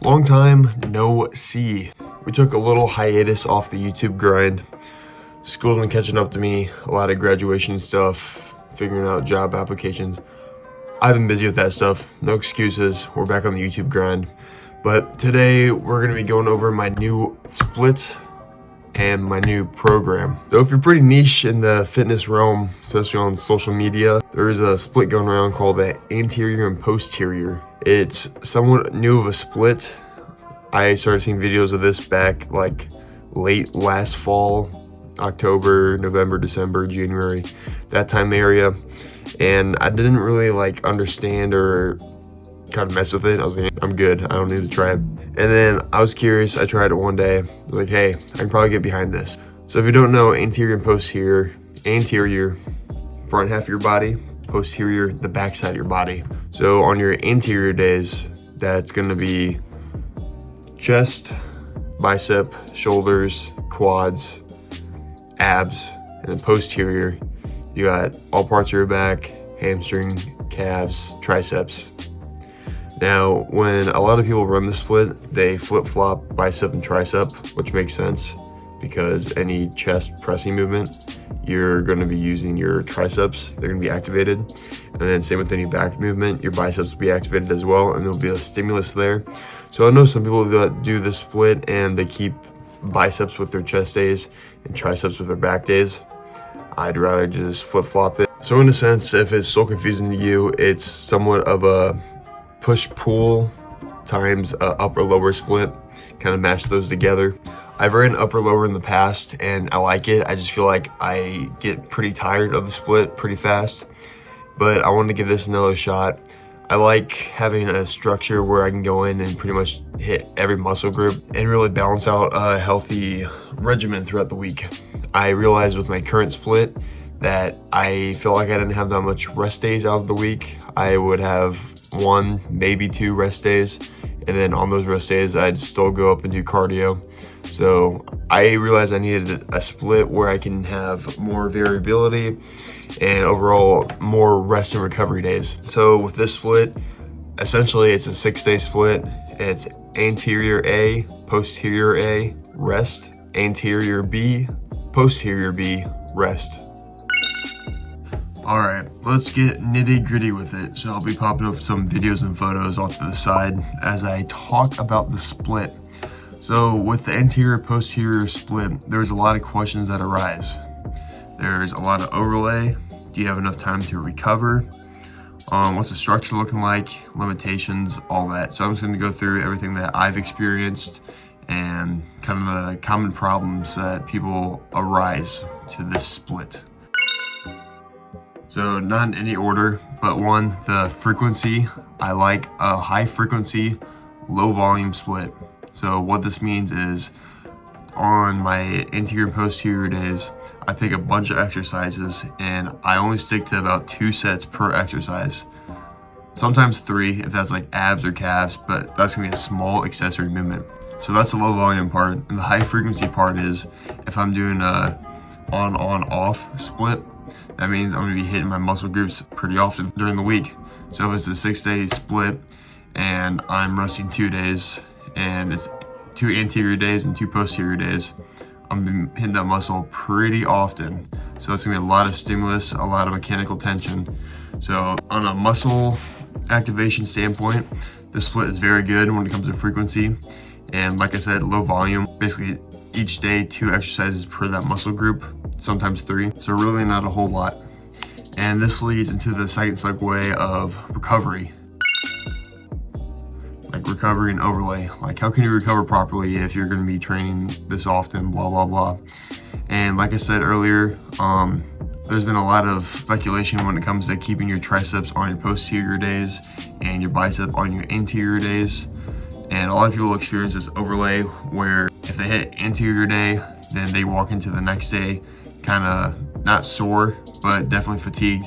Long time no see. We took a little hiatus off the YouTube grind. School's been catching up to me, a lot of graduation stuff, figuring out job applications. I've been busy with that stuff, no excuses. We're back on the YouTube grind. But today we're gonna be going over my new split and my new program. So if you're pretty niche in the fitness realm, especially on social media, there is a split going around called the anterior and posterior. It's somewhat new of a split. I started seeing videos of this back like late last fall, October, November, December, January, that time area. And I didn't really like understand or kind of mess with it. I was like, I'm good, I don't need to try it. And then I was curious, I tried it one day. I was like, hey, I can probably get behind this. So if you don't know, anterior and posterior, anterior, front half of your body, posterior, the back side of your body. So on your anterior days, that's gonna be chest, bicep, shoulders, quads, abs, and then posterior, you got all parts of your back, hamstring, calves, triceps. Now, when a lot of people run the split, they flip-flop bicep and tricep, which makes sense because any chest pressing movement, you're going to be using your triceps. They're going to be activated. And then same with any back movement, your biceps will be activated as well, and there'll be a stimulus there. So I know some people that do the split and they keep biceps with their chest days and triceps with their back days. I'd rather just flip-flop it. So in a sense, if it's so confusing to you, it's somewhat of a push-pull times upper-lower split, kind of mash those together. I've ran upper-lower in the past and I like it. I just feel like I get pretty tired of the split pretty fast, but I wanted to give this another shot. I like having a structure where I can go in and pretty much hit every muscle group and really balance out a healthy regimen throughout the week. I realized with my current split that I feel like I didn't have that much rest days out of the week. I would have 1, maybe 2 rest days, and then on those rest days I'd still go up and do cardio. So I realized I needed a split where I can have more variability and overall more rest and recovery days. So with this split, essentially it's a 6-day split. It's anterior A, posterior A, rest, anterior B, posterior B, rest. All right, let's get nitty gritty with it. So I'll be popping up some videos and photos off to the side as I talk about the split. So with the anterior posterior split, there's a lot of questions that arise. There's a lot of overlay. Do you have enough time to recover? What's the structure looking like? Limitations, all that. So I'm just gonna go through everything that I've experienced and kind of the common problems that people arise to this split. So not in any order, but 1, the frequency. I like a high frequency, low volume split. So what this means is on my anterior and posterior days, I pick a bunch of exercises and I only stick to about 2 sets per exercise. Sometimes 3 if that's like abs or calves, but that's gonna be a small accessory movement. So that's the low volume part. And the high frequency part is if I'm doing a on-off split, that means I'm gonna be hitting my muscle groups pretty often during the week. So if it's a 6-day split and I'm resting 2 days and it's 2 anterior days and 2 posterior days, I'm gonna be hitting that muscle pretty often. So it's gonna be a lot of stimulus, a lot of mechanical tension. So on a muscle activation standpoint, this split is very good when it comes to frequency. And like I said, low volume, basically each day 2 exercises per that muscle group, sometimes 3. So really not a whole lot. And this leads into the second segue of recovery. Like recovery and overlay. Like how can you recover properly if you're gonna be training this often, blah, blah, blah. And like I said earlier, there's been a lot of speculation when it comes to keeping your triceps on your posterior days and your bicep on your anterior days. And a lot of people experience this overlay where if they hit anterior day, then they walk into the next day kind of not sore, but definitely fatigued.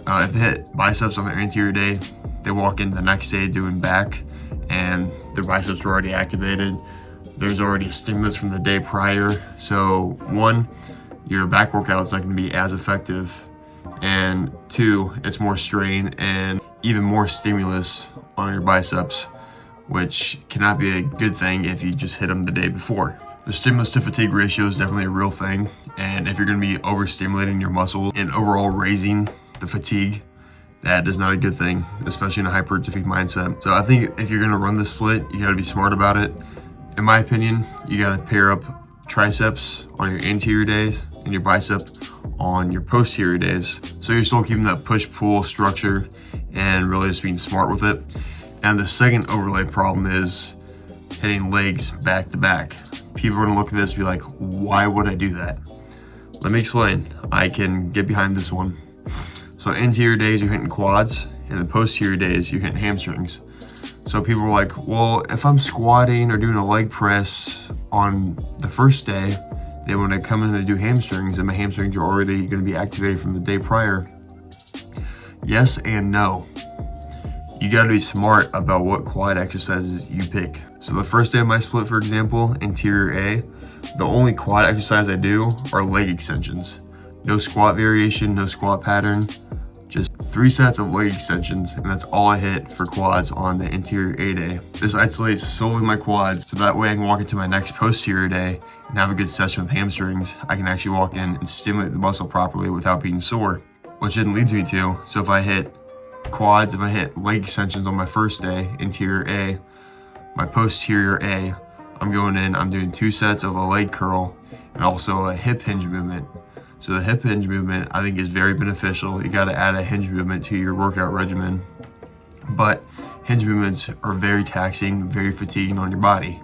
If they hit biceps on their anterior day, they walk in the next day doing back and their biceps were already activated. There's already a stimulus from the day prior. So 1, your back workout is not going to be as effective, and 2, it's more strain and even more stimulus on your biceps which cannot be a good thing if you just hit them the day before. The stimulus to fatigue ratio is definitely a real thing, and if you're going to be overstimulating your muscles and overall raising the fatigue, that is not a good thing, especially in a hypertrophy mindset. So I think if you're going to run the split, you got to be smart about it. In my opinion, you got to pair up triceps on your anterior days and your bicep on your posterior days. So you're still keeping that push-pull structure and really just being smart with it. And the second overlay problem is hitting legs back to back. People are gonna look at this and be like, why would I do that? Let me explain. I can get behind this one. So anterior days, you're hitting quads, and the posterior days, you're hitting hamstrings. So people are like, well, if I'm squatting or doing a leg press on the first day, then when I come in to do hamstrings, and my hamstrings are already gonna be activated from the day prior. Yes and no. You gotta be smart about what quad exercises you pick. So the first day of my split, for example, anterior A, the only quad exercise I do are leg extensions. No squat variation, no squat pattern, just 3 sets of leg extensions, and that's all I hit for quads on the anterior A day. This isolates solely my quads, so that way I can walk into my next posterior day and have a good session with hamstrings. I can actually walk in and stimulate the muscle properly without being sore, which then leads me to, so if I hit quads, if I hit leg extensions on my first day, anterior A, my posterior A, I'm going in, I'm doing 2 sets of a leg curl and also a hip hinge movement. So the hip hinge movement I think is very beneficial. You got to add a hinge movement to your workout regimen, but hinge movements are very taxing, very fatiguing on your body.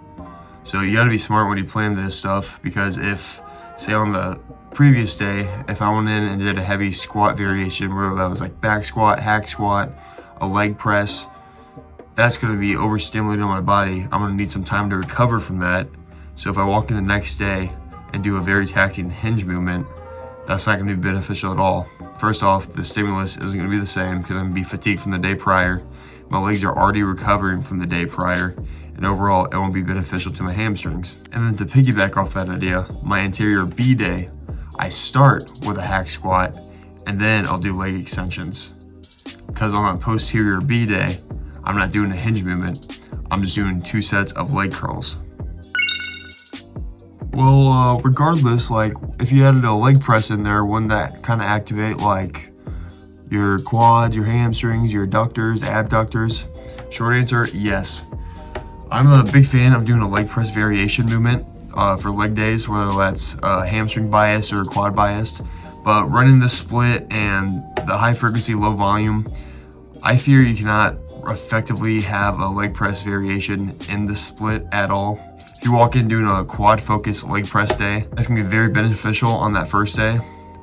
So you got to be smart when you plan this stuff, because if, say on the previous day, if I went in and did a heavy squat variation, whether that was like back squat, hack squat, a leg press, that's going to be overstimulating on my body. I'm going to need some time to recover from that. So if I walk in the next day and do a very taxing hinge movement, that's not going to be beneficial at all. First off, the stimulus isn't going to be the same because I'm going to be fatigued from the day prior. My legs are already recovering from the day prior, and overall it won't be beneficial to my hamstrings. And then to piggyback off that idea, my anterior B day, I start with a hack squat and then I'll do leg extensions. Because on a posterior B day, I'm not doing a hinge movement, I'm just doing 2 sets of leg curls. Well, regardless, like if you added a leg press in there, wouldn't that kind of activate like your quads, your hamstrings, your adductors, abductors? Short answer, yes. I'm a big fan of doing a leg press variation movement for leg days, whether that's hamstring biased or quad biased. But running the split and the high frequency, low volume, I fear you cannot effectively have a leg press variation in the split at all. If you walk in doing a quad focused leg press day, that's gonna be very beneficial on that first day.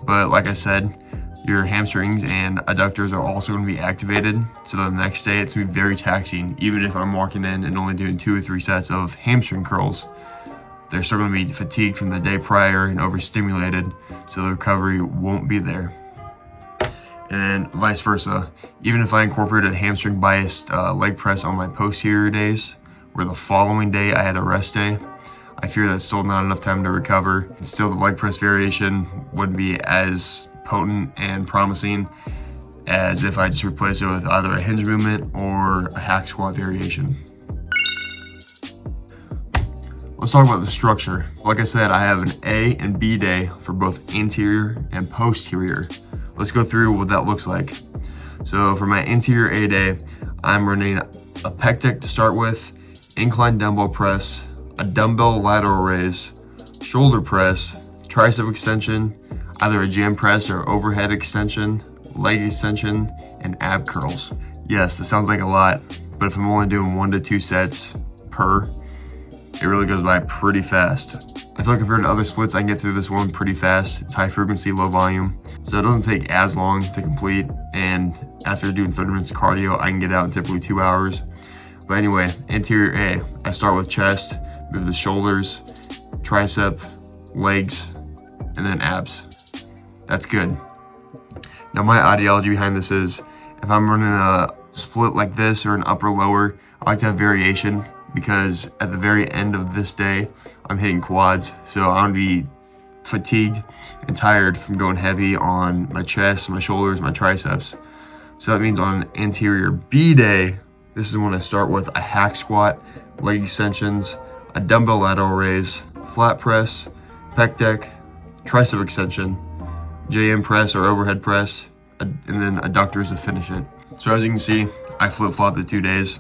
But like I said, your hamstrings and adductors are also gonna be activated. So the next day it's gonna be very taxing. Even if I'm walking in and only doing 2 or 3 sets of hamstring curls, they're still gonna be fatigued from the day prior and overstimulated. So the recovery won't be there. And vice versa. Even if I incorporated a hamstring biased leg press on my posterior days, where the following day I had a rest day, I fear that's still not enough time to recover. And still the leg press variation wouldn't be as potent and promising as if I just replace it with either a hinge movement or a hack squat variation. Let's talk about the structure. Like I said, I have an A and B day for both anterior and posterior. Let's go through what that looks like. So for my anterior A day, I'm running a pec deck to start with, incline dumbbell press, a dumbbell lateral raise, shoulder press, tricep extension, either a jam press or overhead extension, leg extension, and ab curls. Yes, this sounds like a lot, but if I'm only doing 1 to 2 sets per, it really goes by pretty fast. I feel like compared to other splits, I can get through this one pretty fast. It's high frequency, low volume, so it doesn't take as long to complete. And after doing 30 minutes of cardio, I can get out in typically 2 hours. But anyway, anterior A, I start with chest, move the shoulders, tricep, legs, and then abs. That's good. Now my ideology behind this is, if I'm running a split like this or an upper lower, I like to have variation, because at the very end of this day, I'm hitting quads. So I'm gonna be fatigued and tired from going heavy on my chest, my shoulders, my triceps. So that means on anterior B day, This is when I start with a hack squat, leg extensions, a dumbbell lateral raise, flat press, pec deck, tricep extension, JM press or overhead press, and then adductors to finish it. So as you can see, I flip-flop the 2 days.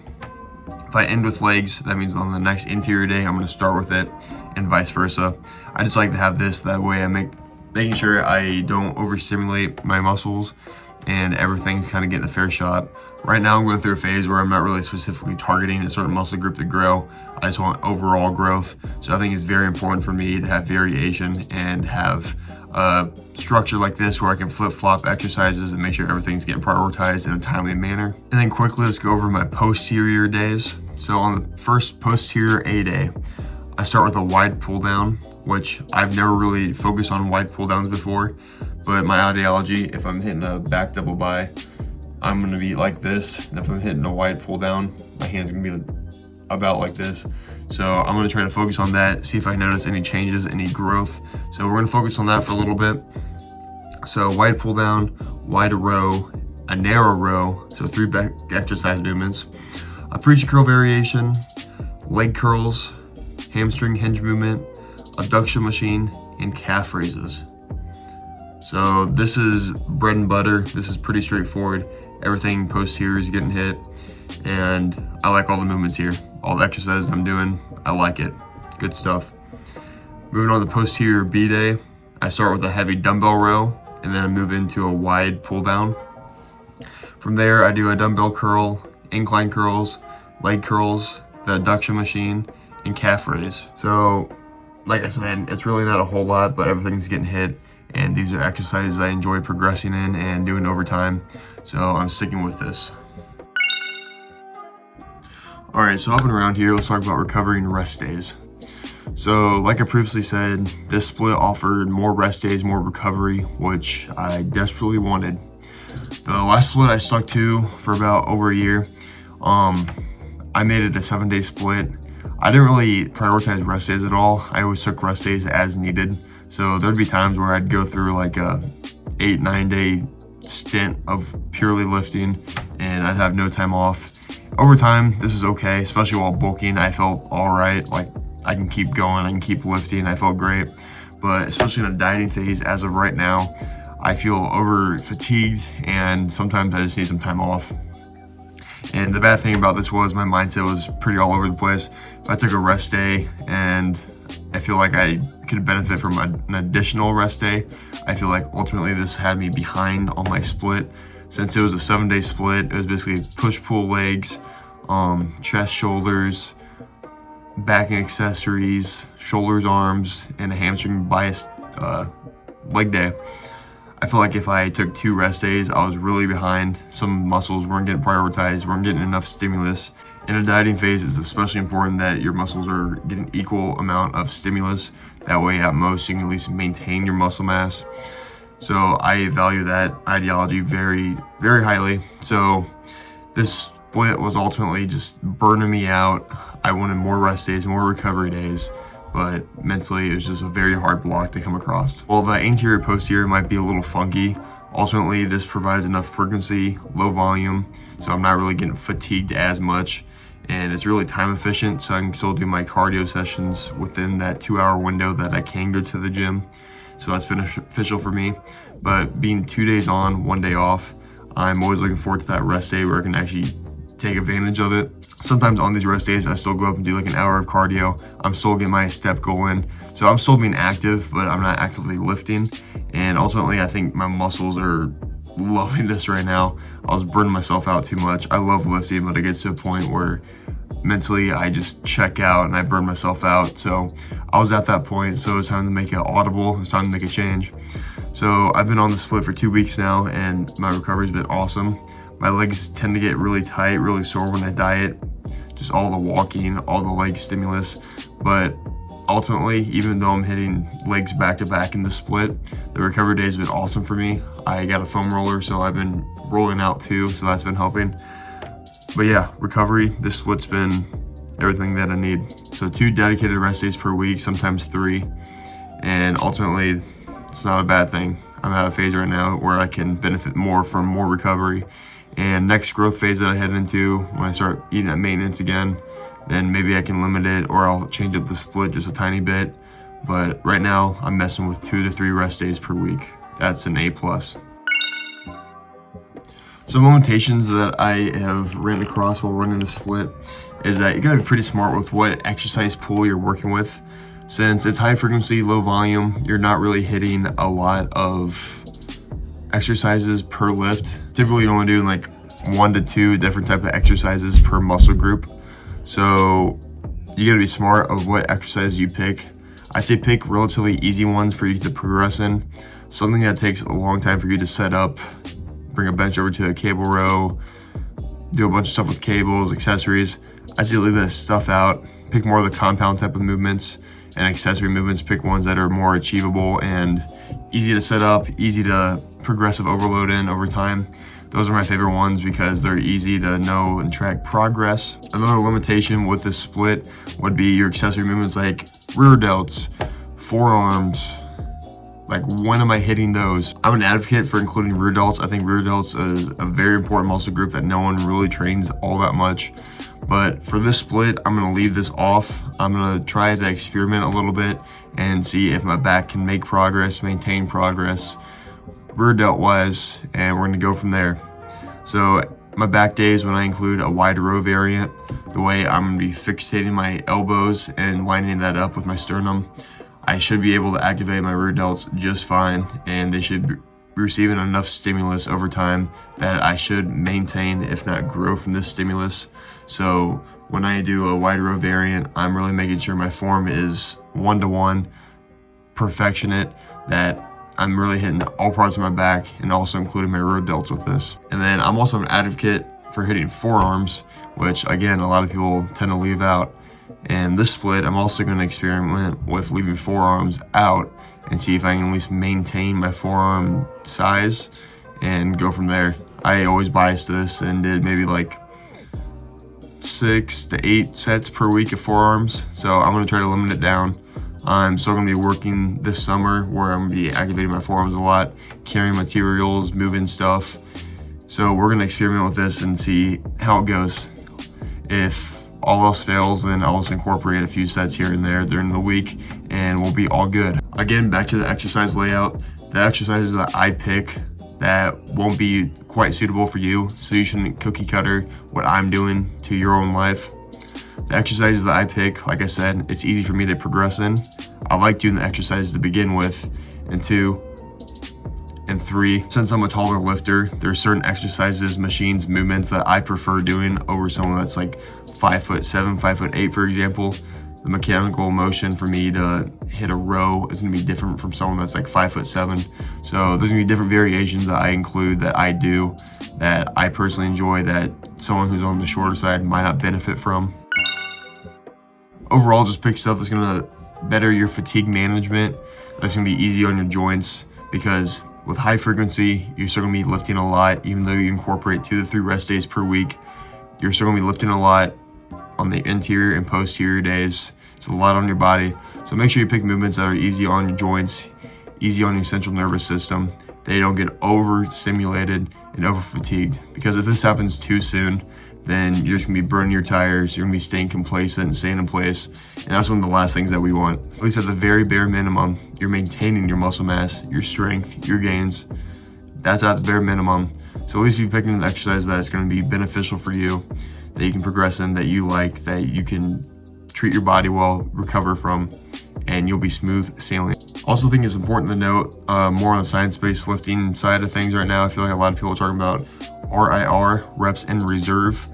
If I end with legs, that means on the next interior day, I'm gonna start with it, and vice versa. I just like to have this, that way I making sure I don't overstimulate my muscles and everything's kind of getting a fair shot. Right now I'm going through a phase where I'm not really specifically targeting a certain muscle group to grow. I just want overall growth. So I think it's very important for me to have variation and have a structure like this where I can flip-flop exercises and make sure everything's getting prioritized in a timely manner. And then quickly, let's go over my posterior days. So on the first posterior A day, I start with a wide pull down, which I've never really focused on wide pull downs before, but my ideology, if I'm hitting a back double bi, I'm gonna be like this. And if I'm hitting a wide pull down, my hand's gonna be about like this. So I'm gonna try to focus on that, see if I notice any changes, any growth. So we're gonna focus on that for a little bit. So wide pull down, wide row, a narrow row, so 3 back exercise movements, a preacher curl variation, leg curls, hamstring hinge movement, abduction machine, and calf raises. So this is bread and butter. This is pretty straightforward. Everything posterior is getting hit, and I like all the movements here. All the exercises I'm doing, I like it. Good stuff. Moving on to the posterior B day, I start with a heavy dumbbell row, and then I move into a wide pull down. From there, I do a dumbbell curl, incline curls, leg curls, the abduction machine, and calf raise. So, like I said, it's really not a whole lot, but everything's getting hit. And these are exercises I enjoy progressing in and doing over time. So I'm sticking with this. All right, so hopping around here, let's talk about recovery and rest days. So like I previously said, this split offered more rest days, more recovery, which I desperately wanted. The last split I stuck to for about over a year. I made it a 7-day split. I didn't really prioritize rest days at all. I always took rest days as needed. So there'd be times where I'd go through like a 8-9 day stint of purely lifting and I'd have no time off. Over time, this was okay, especially while bulking. I felt all right, like I can keep going, I can keep lifting, I felt great. But especially in a dieting phase, as of right now, I feel over fatigued and sometimes I just need some time off. And the bad thing about this was my mindset was pretty all over the place. If I took a rest day and I feel like I could benefit from an additional rest day, I feel like ultimately this had me behind on my split. Since it was a 7-day split, it was basically push-pull legs, chest, shoulders, back and accessories, shoulders, arms, and a hamstring biased leg day. I feel like if I took 2 rest days, I was really behind. Some muscles weren't getting prioritized, weren't getting enough stimulus. In a dieting phase, it's especially important that your muscles are getting equal amount of stimulus. That way, at most, you can at least maintain your muscle mass. So I value that ideology very, very highly. So this split was ultimately just burning me out. I wanted more rest days, more recovery days, but mentally it was just a very hard block to come across. While the anterior posterior might be a little funky, ultimately this provides enough frequency, low volume, so I'm not really getting fatigued as much. And it's really time efficient, so I can still do my cardio sessions within that 2-hour window that I can go to the gym. So that's beneficial for me. But being 2 days on, 1 day off, I'm always looking forward to that rest day where I can actually take advantage of it. Sometimes on these rest days, I still go up and do like an hour of cardio. I'm still getting my step going. So I'm still being active, but I'm not actively lifting. And ultimately, I think my muscles are loving this right now. I was burning myself out too much. I love lifting, but it gets to a point where mentally I just check out and I burn myself out. So I was at that point, so it's time to make it audible. It's time to make a change. So I've been on the split for 2 weeks now and my recovery's been awesome. My legs tend to get really tight, really sore when I diet. Just all the walking, all the leg stimulus. But ultimately, even though I'm hitting legs back to back in the split, the recovery days have been awesome for me. I got a foam roller, so I've been rolling out too, so that's been helping. But yeah, recovery, this split's been everything that I need. So 2 dedicated rest days per week, sometimes 3. And ultimately, it's not a bad thing. I'm at a phase right now where I can benefit more from more recovery And next growth phase that I head into, when I start eating at maintenance again, then maybe I can limit it, or I'll change up the split just a tiny bit. But right now I'm messing with 2 to 3 rest days per week. That's an A+. Some limitations that I have ran across while running the split is that you gotta be pretty smart with what exercise pool you're working with. Since it's high frequency, low volume, you're not really hitting a lot of exercises per lift. Typically you're only doing like 1 to 2 different type of exercises per muscle group. So you gotta be smart of what exercise you pick. I say pick relatively easy ones for you to progress in. Something that takes a long time for you to set up, bring a bench over to a cable row, do a bunch of stuff with cables, accessories. I say leave that stuff out. Pick more of the compound type of movements and accessory movements. Pick ones that are more achievable and easy to set up, easy to progressive overload in over time. Those are my favorite ones because they're easy to know and track progress. Another limitation with this split would be your accessory movements like rear delts, forearms. Like, when am I hitting those? I'm an advocate for including rear delts. I think rear delts is a very important muscle group that no one really trains all that much. But for this split, I'm gonna leave this off. I'm gonna try to experiment a little bit and see if my back can make progress, maintain progress, rear delt wise, and we're gonna go from there. So my back days, when I include a wide row variant, the way I'm gonna be fixating my elbows and lining that up with my sternum, I should be able to activate my rear delts just fine, and they should be receiving enough stimulus over time that I should maintain, if not grow from this stimulus. So when I do a wide row variant, I'm really making sure my form is 1-to-1, perfectionate, that I'm really hitting all parts of my back and also including my rear delts with this. And then I'm also an advocate for hitting forearms, which again, a lot of people tend to leave out. And this split, I'm also going to experiment with leaving forearms out and see if I can at least maintain my forearm size and go from there. I always biased this and did maybe like 6 to 8 sets per week of forearms. So I'm going to try to limit it down. I'm still going to be working this summer where I'm going to be activating my forearms a lot, carrying materials, moving stuff. So we're going to experiment with this and see how it goes. If all else fails, then I'll just incorporate a few sets here and there during the week and we'll be all good. Again, back to the exercise layout. The exercises that I pick that won't be quite suitable for you, so you shouldn't cookie cutter what I'm doing to your own life. The exercises that I pick, like I said, it's easy for me to progress in. I like doing the exercises to begin with. And 2 and 3, since I'm a taller lifter, there are certain exercises, machines, movements that I prefer doing over someone that's like 5'7", 5'8", for example. The mechanical motion for me to hit a row is gonna be different from someone that's like 5'7". So there's gonna be different variations that I include that I do that I personally enjoy that someone who's on the shorter side might not benefit from. Overall, just pick stuff that's gonna better your fatigue management, that's gonna be easy on your joints, because with high frequency, you're still gonna be lifting a lot. Even though you incorporate 2 to 3 rest days per week, you're still gonna be lifting a lot on the anterior and posterior days. It's a lot on your body. So make sure you pick movements that are easy on your joints, easy on your central nervous system. They don't get overstimulated and over fatigued. Because if this happens too soon, then you're just gonna be burning your tires, you're gonna be staying complacent and staying in place. And that's one of the last things that we want. At least at the very bare minimum, you're maintaining your muscle mass, your strength, your gains. That's at the bare minimum. So at least be picking an exercise that's gonna be beneficial for you, that you can progress in, that you like, that you can treat your body well, recover from, and you'll be smooth sailing. Also think it's important to note more on the science-based lifting side of things right now. I feel like a lot of people are talking about RIR, reps in reserve.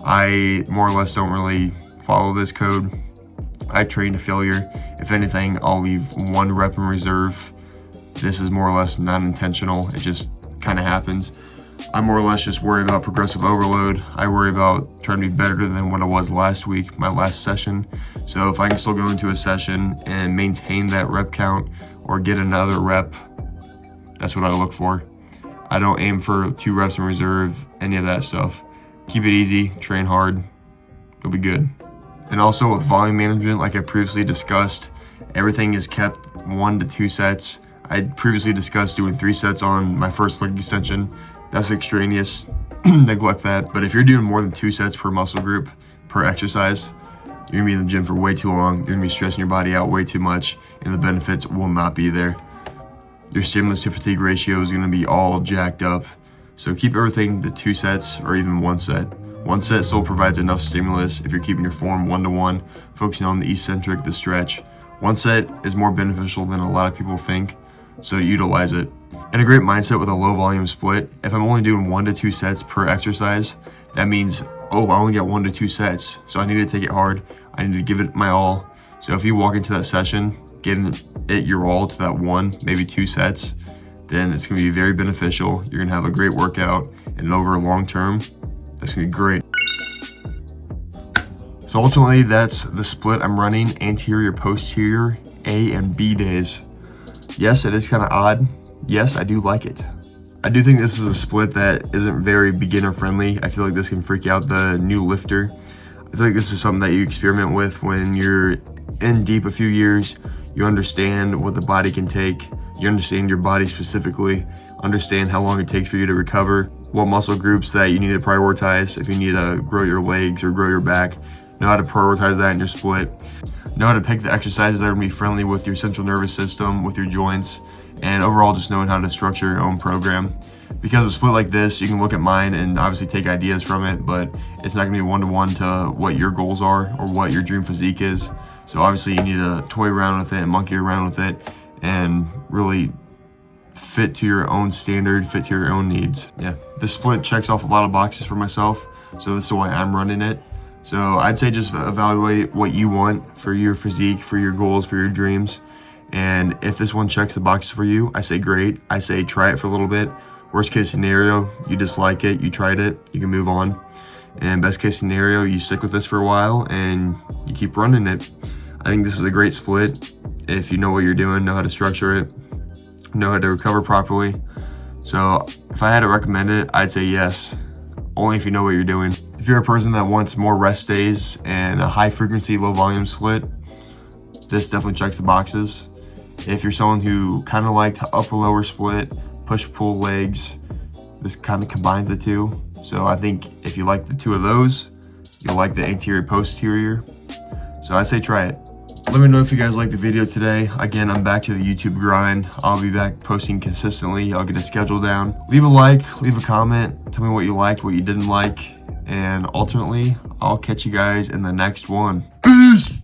I more or less don't really follow this code. I train to failure. If anything, I'll leave 1 rep in reserve. This is more or less non-intentional. It just kind of happens. I more or less just worry about progressive overload. I worry about trying to be better than what I was last week, my last session. So if I can still go into a session and maintain that rep count or get another rep, that's what I look for. I don't aim for 2 reps in reserve, any of that stuff. Keep it easy, train hard, you'll be good. And also with volume management, like I previously discussed, everything is kept 1 to 2 sets. I previously discussed doing 3 sets on my first leg extension. That's extraneous. neglect that. But if you're doing more than 2 sets per muscle group per exercise, you're gonna be in the gym for way too long. You're gonna be stressing your body out way too much, and the benefits will not be there. Your stimulus to fatigue ratio is gonna be all jacked up. So keep everything to 2 sets or even 1 set. 1 set still provides enough stimulus if you're keeping your form 1-to-1, focusing on the eccentric, the stretch. 1 set is more beneficial than a lot of people think, so utilize it. And a great mindset with a low volume split, if I'm only doing 1 to 2 sets per exercise, that means, oh, I only got 1 to 2 sets, so I need to take it hard. I need to give it my all. So if you walk into that session, giving it your all to that 1, maybe 2 sets, then it's gonna be very beneficial. You're gonna have a great workout, and over long term, that's gonna be great. So ultimately, that's the split I'm running, anterior, posterior, A and B days. Yes, it is kind of odd. Yes, I do like it. I do think this is a split that isn't very beginner friendly. I feel like this can freak out the new lifter. I feel like this is something that you experiment with when you're in deep a few years. You understand what the body can take. You understand your body specifically, understand how long it takes for you to recover, what muscle groups that you need to prioritize if you need to grow your legs or grow your back. Know how to prioritize that in your split. Know how to pick the exercises that are going to be friendly with your central nervous system, with your joints, and overall just knowing how to structure your own program. Because a split like this, you can look at mine and obviously take ideas from it, but it's not going to be 1-to-1 to what your goals are or what your dream physique is. So obviously you need to toy around with it and monkey around with it and really fit to your own standard, fit to your own needs. Yeah, this split checks off a lot of boxes for myself, so this is the way I'm running it. So I'd say just evaluate what you want for your physique, for your goals, for your dreams. And if this one checks the boxes for you, I say great. I say try it for a little bit. Worst case scenario, you dislike it, you tried it, you can move on. And best case scenario, you stick with this for a while and you keep running it. I think this is a great split if you know what you're doing, know how to structure it, know how to recover properly. So if I had to recommend it, I'd say yes, only if you know what you're doing. If you're a person that wants more rest days and a high frequency, low volume split, this definitely checks the boxes. If you're someone who kind of liked upper lower split, push pull legs, this kind of combines the two. So I think if you like the two of those, you'll like the anterior posterior. So I say try it. Let me know if you guys liked the video today. Again, I'm back to the YouTube grind. I'll be back posting consistently. I'll get a schedule down. Leave a like, leave a comment. Tell me what you liked, what you didn't like. And ultimately, I'll catch you guys in the next one. Peace!